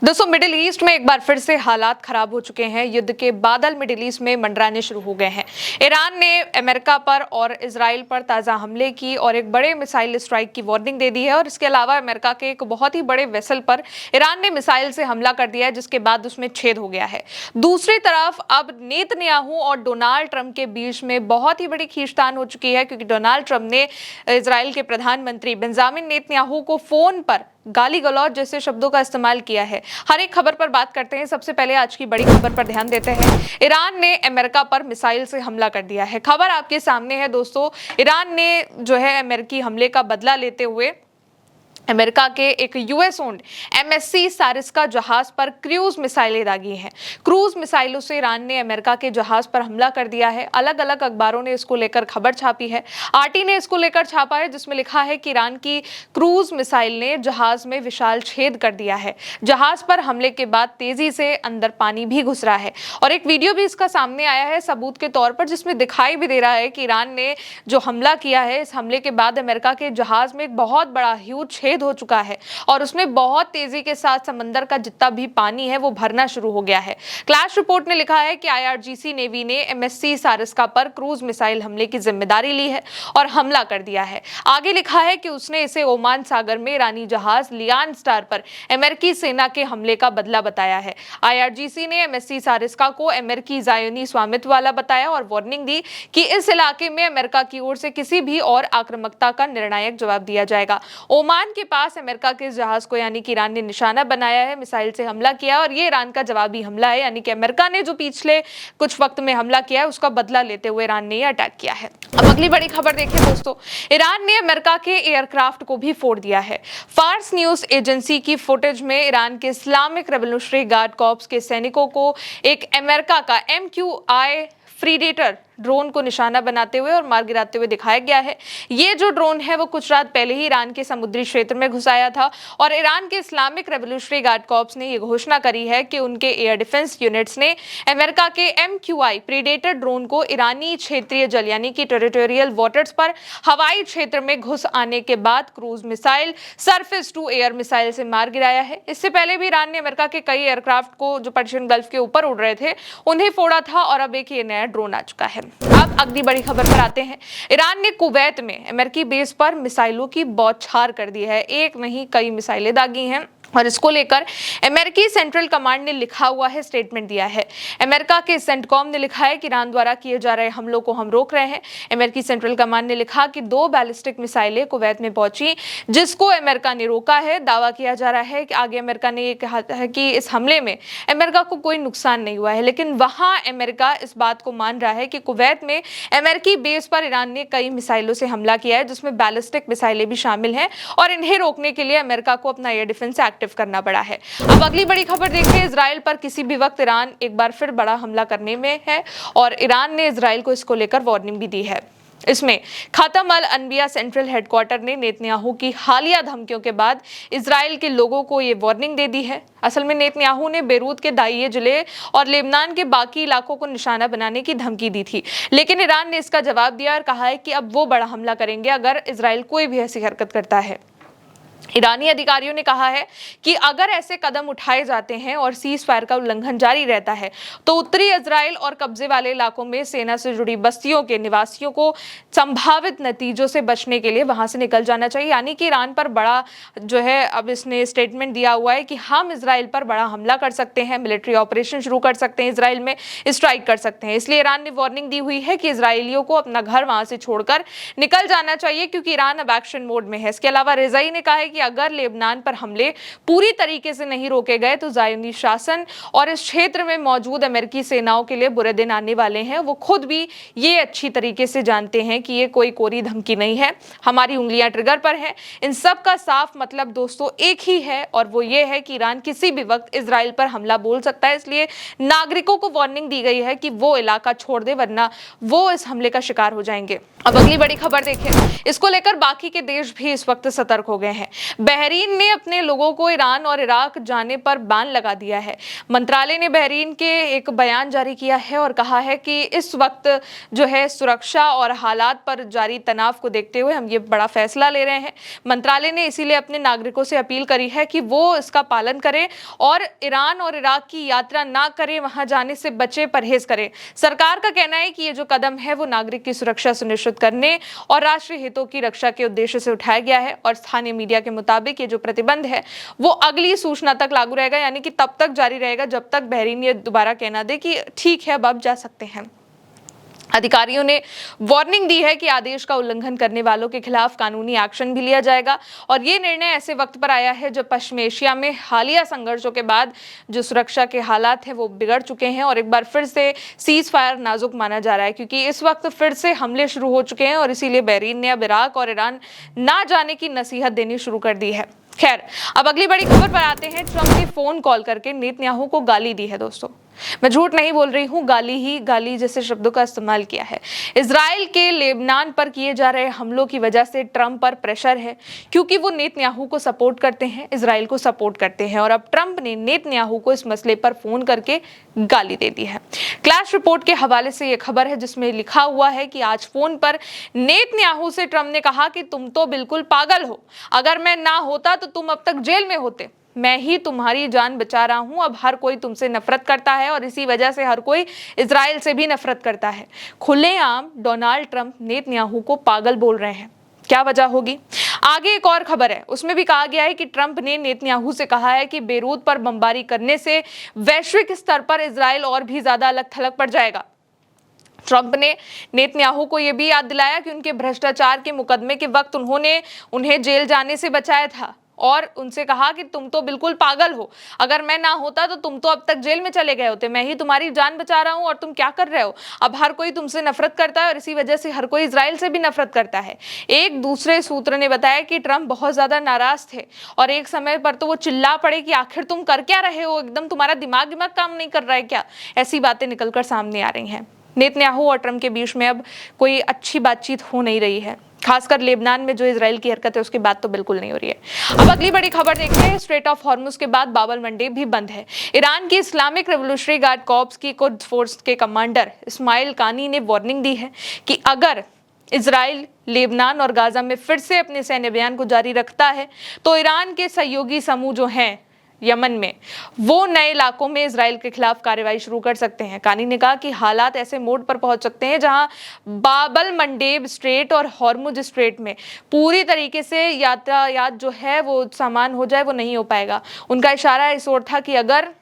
दोस्तों, middle east में एक बार फिर से हालात खराब हो चुके हैं। युद्ध के बादल मिडिल ईस्ट में मंडराने शुरू हो गए हैं। ईरान ने अमेरिका पर और इजराइल पर ताज़ा हमले की और एक बड़े मिसाइल स्ट्राइक की वार्निंग दे दी है। और इसके अलावा अमेरिका के एक बहुत ही बड़े वेसल पर ईरान ने मिसाइल से हमला कर दिया है, जिसके बाद उसमें छेद हो गया है। दूसरी तरफ अब नेतन्याहू और डोनाल्ड ट्रंप के बीच में बहुत ही बड़ी खींचतान हो चुकी है, क्योंकि डोनाल्ड ट्रंप ने इजराइल के प्रधानमंत्री बेंजामिन नेतन्याहू को फोन पर गाली गलौज जैसे शब्दों का इस्तेमाल किया है। हर एक खबर पर बात करते हैं। सबसे पहले आज की बड़ी खबर पर ध्यान देते हैं। ईरान ने अमेरिका पर मिसाइल से हमला कर दिया है। खबर आपके सामने है दोस्तों। ईरान ने जो है अमेरिकी हमले का बदला लेते हुए अमेरिका के एक यूएस ओन्ड एमएससी सारिस्का जहाज पर क्रूज मिसाइलें दागी हैं। क्रूज मिसाइलों से ईरान ने अमेरिका के जहाज पर हमला कर दिया है। अलग अलग अखबारों ने इसको लेकर खबर छापी है। आरटी ने इसको लेकर छापा है, जिसमें लिखा है कि ईरान की क्रूज मिसाइल ने जहाज में विशाल छेद कर दिया है। जहाज पर हमले के बाद तेजी से अंदर पानी भी घुस रहा है और एक वीडियो भी इसका सामने आया है सबूत के तौर पर, जिसमें दिखाई भी दे रहा है कि ईरान ने जो हमला किया है, इस हमले के बाद अमेरिका के जहाज में एक बहुत बड़ा ह्यूज छेद हो चुका है और उसमें बहुत तेजी के साथ समंदर का जितना भी पानी है वो भरना शुरू हो गया है। क्लैश रिपोर्ट ने लिखा है कि आईआरजीसी नेवी ने एमएससी सारिस्का पर क्रूज मिसाइल हमले की जिम्मेदारी ली है और हमला कर दिया है। आगे लिखा है कि उसने इसे ओमान सागर में ईरानी जहाज लियान स्टार पर अमेरिकी सेना के हमले का बदला बताया है। आईआरजीसी ने एमएससी सारिस्का को अमेरिकी जायोनी स्वामित्व वाला बताया और वार्निंग दी कि इस इलाके में अमेरिका की ओर से किसी भी और आक्रामकता का निर्णायक जवाब दिया जाएगा। ओमान के पास अमेरिका के जहाज को यानी कि ईरान ने निशाना बनाया है, मिसाइल से हमला किया और ये ईरान का जवाबी हमला है। यानी कि अमेरिका ने जो पिछले कुछ वक्त में हमला किया है उसका बदला लेते हुए ईरान ने ये अटैक किया है। अब अगली बड़ी खबर देखिए दोस्तों। ईरान ने अमेरिका के एयरक्राफ्ट को भी फोड़ दिया है। फार्स न्यूज एजेंसी की फुटेज में ईरान के इस्लामिक रेवोल्यूशनरी गार्ड कॉर्प्स के सैनिकों को एक अमेरिका का MQI प्रीडेटर ड्रोन को निशाना बनाते हुए और मार गिराते हुए दिखाया गया है। ये जो ड्रोन है वो कुछ रात पहले ही ईरान के समुद्री क्षेत्र में घुस आया था और ईरान के इस्लामिक रेवोल्यूशनरी गार्ड कॉर्प्स ने ये घोषणा करी है कि उनके एयर डिफेंस यूनिट्स ने अमेरिका के MQI प्रीडेटर ड्रोन को ईरानी क्षेत्रीय जल यानी कि टेरिटोरियल वाटर्स पर हवाई क्षेत्र में घुस आने के बाद cruise missile surface to air missile से मार गिराया है। इससे पहले भी ईरान ने अमेरिका के कई एयरक्राफ्ट को जो पर्शियन गल्फ के ऊपर उड़ रहे थे उन्हें फोड़ा था और अब एक ये नया ड्रोन आ चुका है। अब अगली बड़ी खबर पर आते हैं। ईरान ने कुवैत में अमेरिकी बेस पर मिसाइलों की बौछार कर दी है। एक नहीं कई मिसाइलें दागी हैं और इसको लेकर अमेरिकी सेंट्रल कमांड ने लिखा हुआ है, स्टेटमेंट दिया है। अमेरिका के सेंटकॉम ने लिखा है कि ईरान द्वारा किए जा रहे हमलों को हम रोक रहे हैं। अमेरिकी सेंट्रल कमांड ने लिखा कि 2 बैलिस्टिक मिसाइलें कुवैत में पहुंची, जिसको अमेरिका ने रोका है। दावा किया जा रहा है कि आगे अमेरिका ने ये कहा है कि इस हमले में अमेरिका को कोई नुकसान नहीं हुआ है, लेकिन वहां अमेरिका इस बात को मान रहा है कि कुवैत में अमेरिकी बेस पर ईरान ने कई मिसाइलों से हमला किया है, जिसमें बैलिस्टिक मिसाइलें भी शामिल हैं और इन्हें रोकने के लिए अमेरिका को अपना एयर डिफेंस एक्टिव करना पड़ा है। अब अगली बड़ी खबर देखिए। इजराइल पर किसी भी वक्त ईरान एक बार फिर बड़ा हमला करने में है और ईरान ने इजराइल को इसको लेकर वार्निंग भी दी है। इसमें खातम अल अनबिया सेंट्रल हेडक्वार्टर ने नेतन्याहू की हालिया धमकियों के बाद इजराइल के लोगों को ये वार्निंग दे दी है। असल में नेतन्याहू ने बेरूत के दाइये जिले और लेबनान के बाकी इलाकों को निशाना बनाने की धमकी दी थी, लेकिन ईरान ने इसका जवाब दिया और कहा है कि अब वो बड़ा हमला करेंगे अगर इजराइल कोई भी ऐसी हरकत करता है। ईरानी अधिकारियों ने कहा है कि अगर ऐसे कदम उठाए जाते हैं और सीज फायर का उल्लंघन जारी रहता है तो उत्तरी इजराइल और कब्जे वाले इलाकों में सेना से जुड़ी बस्तियों के निवासियों को संभावित नतीजों से बचने के लिए वहां से निकल जाना चाहिए। यानी कि ईरान पर बड़ा जो है अब इसने स्टेटमेंट दिया हुआ है कि हम इजराइल पर बड़ा हमला कर सकते हैं, मिलिट्री ऑपरेशन शुरू कर सकते हैं, इजराइल में स्ट्राइक कर सकते हैं। इसलिए ईरान ने वार्निंग दी हुई है कि इजरायलियों को अपना घर वहां से छोड़कर निकल जाना चाहिए, क्योंकि ईरान अब एक्शन मोड में है। इसके अलावा रिजाई ने कहा है कि अगर लेबनान पर हमले पूरी तरीके से नहीं रोके गए तो जायोनी शासन और इस क्षेत्र में मौजूद अमेरिकी सेनाओं के लिए बुरे दिन आने वाले हैं। वो खुद भी ये अच्छी तरीके से जानते हैं कि ये कोई कोरी धमकी नहीं है, हमारी उंगलियां ट्रिगर पर हैं। इन सब का साफ मतलब दोस्तों एक ही है और वो ये है कि ईरान किसी भी वक्त इजराइल पर हमला बोल सकता है। इसलिए नागरिकों को वार्निंग दी गई है कि वो इलाका छोड़ दे, वरना वो इस हमले का शिकार हो जाएंगे। अब अगली बड़ी खबर देखें। इसको लेकर बाकी के देश भी इस वक्त सतर्क हो गए हैं। बहरीन ने अपने लोगों को ईरान और इराक जाने पर बैन लगा दिया है। मंत्रालय ने बहरीन के एक बयान जारी किया है और कहा है कि इस वक्त जो है सुरक्षा और हालात पर जारी तनाव को देखते हुए हम ये बड़ा फैसला ले रहे हैं। मंत्रालय ने इसीलिए अपने नागरिकों से अपील करी है कि वो इसका पालन करें और ईरान और इराक की यात्रा ना करें, वहां जाने से बचे, परहेज करें। सरकार का कहना है कि ये जो कदम है वो नागरिक की सुरक्षा सुनिश्चित करने और राष्ट्रीय हितों की रक्षा के उद्देश्य से उठाया गया है और स्थानीय मीडिया के मुताबिक ये जो प्रतिबंध है वो अगली सूचना तक लागू रहेगा, यानी कि तब तक जारी रहेगा जब तक बहरीन ये दोबारा कहना दे कि ठीक है अब आप जा सकते हैं। अधिकारियों ने वार्निंग दी है कि आदेश का उल्लंघन करने वालों के खिलाफ कानूनी एक्शन भी लिया जाएगा और ये निर्णय ऐसे वक्त पर आया है जब पश्चिम एशिया में हालिया संघर्षों के बाद जो सुरक्षा के हालात हैं वो बिगड़ चुके हैं और एक बार फिर से सीज फायर नाजुक माना जा रहा है, क्योंकि इस वक्त फिर से हमले शुरू हो चुके हैं और इसीलिए बहरीन ने अब इराक और ईरान ना जाने की नसीहत देनी शुरू कर दी है। खैर, अब अगली बड़ी खबर पर आते हैं। ट्रंप ने फोन कॉल करके नेतन्याहू को गाली दी है। दोस्तों, मैं झूठ नहीं बोल रही हूँ, गाली जैसे शब्दों का इस्तेमाल किया है। इजराइल के लेबनान पर किए जा रहे हमलों की वजह से ट्रंप पर प्रेशर है, क्योंकि वो नेतन्याहू को सपोर्ट करते हैं, इजराइल को सपोर्ट करते हैं और अब ट्रंप ने नेतन्याहू को इस मसले पर फोन करके गाली दे दी है। क्लैश रिपोर्ट के हवाले से ये खबर है जिसमें लिखा हुआ है कि आज फोन पर नेतन्याहू से ट्रंप ने कहा कि तुम तो बिल्कुल पागल हो, अगर मैं ना होता तो तुम अब तक जेल में होते, मैं ही तुम्हारी जान बचा रहा हूं। अब हर कोई तुमसे नफरत करता है और इसी वजह से हर कोई इजराइल से भी नफरत करता है। खुलेआम डोनाल्ड ट्रंप नेतन्याहू को पागल बोल रहे हैं, क्या वजह होगी? आगे एक और खबर है, उसमें भी कहा गया है कि ट्रंप ने नेतन्याहू से कहा है कि बेरूत पर बमबारी करने से वैश्विक स्तर पर इजराइल और भी ज्यादा अलग थलग पड़ जाएगा। ट्रंप ने नेतन्याहू को यह भी याद दिलाया कि उनके भ्रष्टाचार के मुकदमे के वक्त उन्होंने उन्हें जेल जाने से बचाया था और उनसे कहा कि तुम तो बिल्कुल पागल हो, अगर मैं ना होता तो तुम तो अब तक जेल में चले गए होते, मैं ही तुम्हारी जान बचा रहा हूं और तुम क्या कर रहे हो। अब हर कोई तुमसे नफरत करता है और इसी वजह से हर कोई इजराइल से भी नफरत करता है। एक दूसरे सूत्र ने बताया कि ट्रंप बहुत ज्यादा नाराज थे और एक समय पर तो वो चिल्ला पड़े कि आखिर तुम कर क्या रहे हो, एकदम तुम्हारा दिमाग काम नहीं कर रहा है क्या। ऐसी बातें निकलकर सामने आ रही हैं। नेतन्याहू और ट्रंप के बीच में अब कोई अच्छी बातचीत हो नहीं रही है, खासकर लेबनान में जो इजराइल की हरकत है उसकी बात तो बिल्कुल नहीं हो रही है। अब अगली बड़ी खबर देखते हैं। स्ट्रेट ऑफ हॉर्मुज के बाद बाब-अल मंडेब भी बंद है। ईरान की इस्लामिक रेवोल्यूशनरी गार्ड कॉर्प्स की कुद्स फोर्स के कमांडर इस्माइल कानी ने वार्निंग दी है कि अगर इजराइल लेबनान और गाजा में फिर से अपने सैन्य अभियान को जारी रखता है तो ईरान के सहयोगी समूह जो हैं यमन में, वो नए इलाकों में इजराइल के खिलाफ कार्रवाई शुरू कर सकते हैं। कानी ने कहा कि हालात ऐसे मोड़ पर पहुंच सकते हैं जहां बाब-अल मंडेब स्ट्रेट और हॉर्मुज स्ट्रेट में पूरी तरीके से यातायात जो है वो सामान हो जाए, वो नहीं हो पाएगा। उनका इशारा इस ओर था कि अगर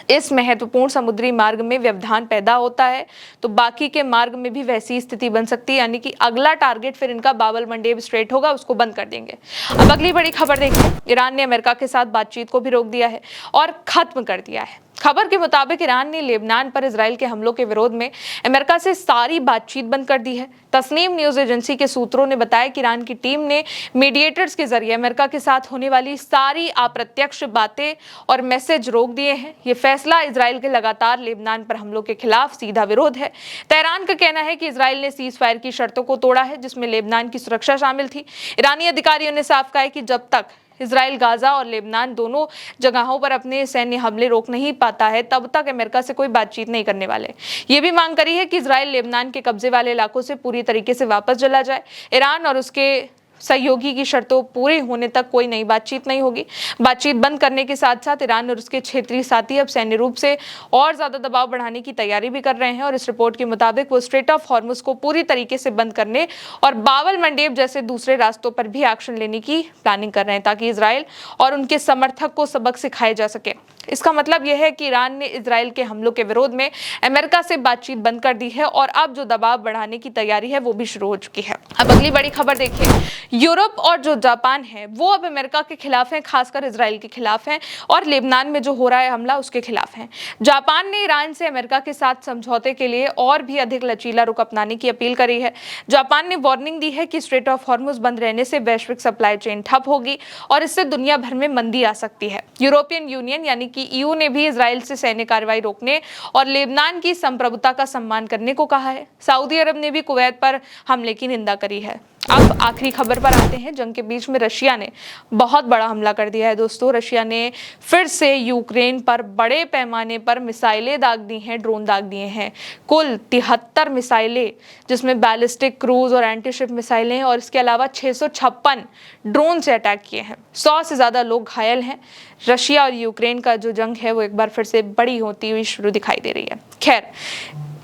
इस महत्वपूर्ण समुद्री मार्ग में व्यवधान पैदा होता है तो बाकी के मार्ग में भी वैसी स्थिति बन सकती है, यानी कि अगला टारगेट फिर इनका बाब-अल मंडेब स्ट्रेट होगा, उसको बंद कर देंगे। अब अगली बड़ी खबर देखिए। ईरान ने अमेरिका के साथ बातचीत को भी रोक दिया है और खत्म कर दिया है। खबर के मुताबिक ईरान ने लेबनान पर इजराइल के हमलों के विरोध में अमेरिका से सारी बातचीत बंद कर दी है। तस्नीम न्यूज एजेंसी के सूत्रों ने बताया कि ईरान की टीम ने मीडिएटर्स के जरिए अमेरिका के साथ होने वाली सारी अप्रत्यक्ष बातें और मैसेज रोक दिए हैं। ये फैसला इजराइल के लगातार लेबनान पर हमलों के खिलाफ सीधा विरोध है। तेहरान का कहना है कि इजराइल ने सीज फायर की शर्तों को तोड़ा है, जिसमें लेबनान की सुरक्षा शामिल थी। ईरानी अधिकारियों ने साफ कहा है कि जब तक इजराइल गाजा और लेबनान दोनों जगहों पर अपने सैन्य हमले रोक नहीं पाता है तब तक अमेरिका से कोई बातचीत नहीं करने वाले। ये भी मांग करी है कि इजराइल लेबनान के कब्जे वाले इलाकों से पूरी तरीके से वापस चला जाए। ईरान और उसके सहयोगी की शर्तों पूरे होने तक कोई नई बातचीत नहीं होगी। बातचीत बंद करने के साथ साथ ईरान और उसके क्षेत्रीय साथी अब सैन्य रूप से और ज्यादा दबाव बढ़ाने की तैयारी भी कर रहे हैं और इस रिपोर्ट के मुताबिक वो स्ट्रेट ऑफ हॉर्मुज को पूरी तरीके से बंद करने और बाब-अल मंडेब जैसे दूसरे रास्तों पर भी एक्शन लेने की प्लानिंग कर रहे हैं ताकि इजराइल और उनके समर्थक को सबक सिखाए जा सके। इसका मतलब यह है कि ईरान ने इजराइल के हमलों के विरोध में अमेरिका से बातचीत बंद कर दी है और अब जो दबाव बढ़ाने की तैयारी है वो भी शुरू हो चुकी है। अब अगली बड़ी खबर देखिए। यूरोप और जो जापान है वो अब अमेरिका के खिलाफ है, खासकर इजराइल के खिलाफ है और लेबनान में जो हो रहा है हमला उसके खिलाफ है। जापान ने ईरान से अमेरिका के साथ समझौते के लिए और भी अधिक लचीला रुख अपनाने की अपील करी है। जापान ने वार्निंग दी है कि स्ट्रेट ऑफ हॉर्मुज बंद रहने से वैश्विक सप्लाई चेन ठप होगी और इससे दुनिया भर में मंदी आ सकती है। यूरोपियन यूनियन यानी कि ईयू ने भी इजराइल से सैन्य कार्रवाई रोकने और लेबनान की संप्रभुता का सम्मान करने को कहा है। सऊदी अरब ने भी कुवैत पर हमले की निंदा करी है। अब आखिरी खबर पर आते हैं। जंग के बीच में रशिया ने बहुत बड़ा हमला कर दिया है दोस्तों। रशिया ने फिर से यूक्रेन पर बड़े पैमाने पर मिसाइलें दाग दी हैं, ड्रोन दाग दिए हैं। कुल 73 मिसाइलें, जिसमें बैलिस्टिक, क्रूज और एंटीशिप मिसाइलें और इसके अलावा 656 ड्रोन से अटैक किए हैं। 100 से ज़्यादा लोग घायल हैं। रशिया और यूक्रेन का जो जंग है वो एक बार फिर से बड़ी होती हुई शुरू दिखाई दे रही है। खैर,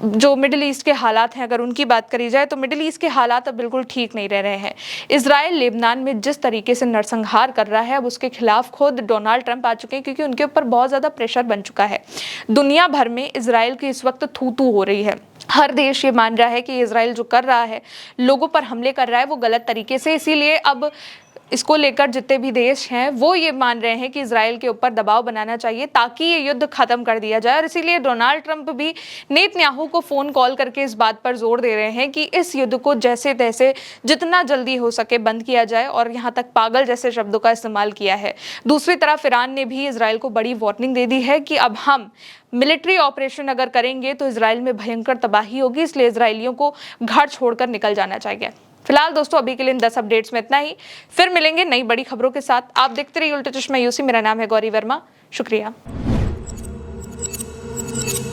जो मिडिल ईस्ट के हालात हैं, अगर उनकी बात करी जाए तो मिडिल ईस्ट के हालात अब बिल्कुल ठीक नहीं रह रहे हैं। इजराइल लेबनान में जिस तरीके से नरसंहार कर रहा है, अब उसके खिलाफ खुद डोनाल्ड ट्रंप आ चुके हैं, क्योंकि उनके ऊपर बहुत ज़्यादा प्रेशर बन चुका है। दुनिया भर में इजराइल की इस वक्त थू-थू हो रही है। हर देश ये मान रहा है कि इजराइल जो कर रहा है, लोगों पर हमले कर रहा है, वो गलत तरीके से। इसीलिए अब इसको लेकर जितने भी देश हैं वो ये मान रहे हैं कि इजराइल के ऊपर दबाव बनाना चाहिए ताकि ये युद्ध खत्म कर दिया जाए। और इसीलिए डोनाल्ड ट्रंप भी नेतन्याहू को फोन कॉल करके इस बात पर जोर दे रहे हैं कि इस युद्ध को जैसे तैसे जितना जल्दी हो सके बंद किया जाए, और यहाँ तक पागल जैसे शब्दों का इस्तेमाल किया है। दूसरी तरफ ईरान ने भी इजराइल को बड़ी वार्निंग दे दी है कि अब हम मिलिट्री ऑपरेशन अगर करेंगे तो इजराइल में भयंकर तबाही होगी, इसलिए इजरायलियों को घर छोड़कर निकल जाना चाहिए। फिलहाल दोस्तों अभी के लिए इन 10 अपडेट्स में इतना ही। फिर मिलेंगे नई बड़ी खबरों के साथ। आप देखते रहिए उल्टा चश्मा यूसी। मेरा नाम है गौरी वर्मा। शुक्रिया।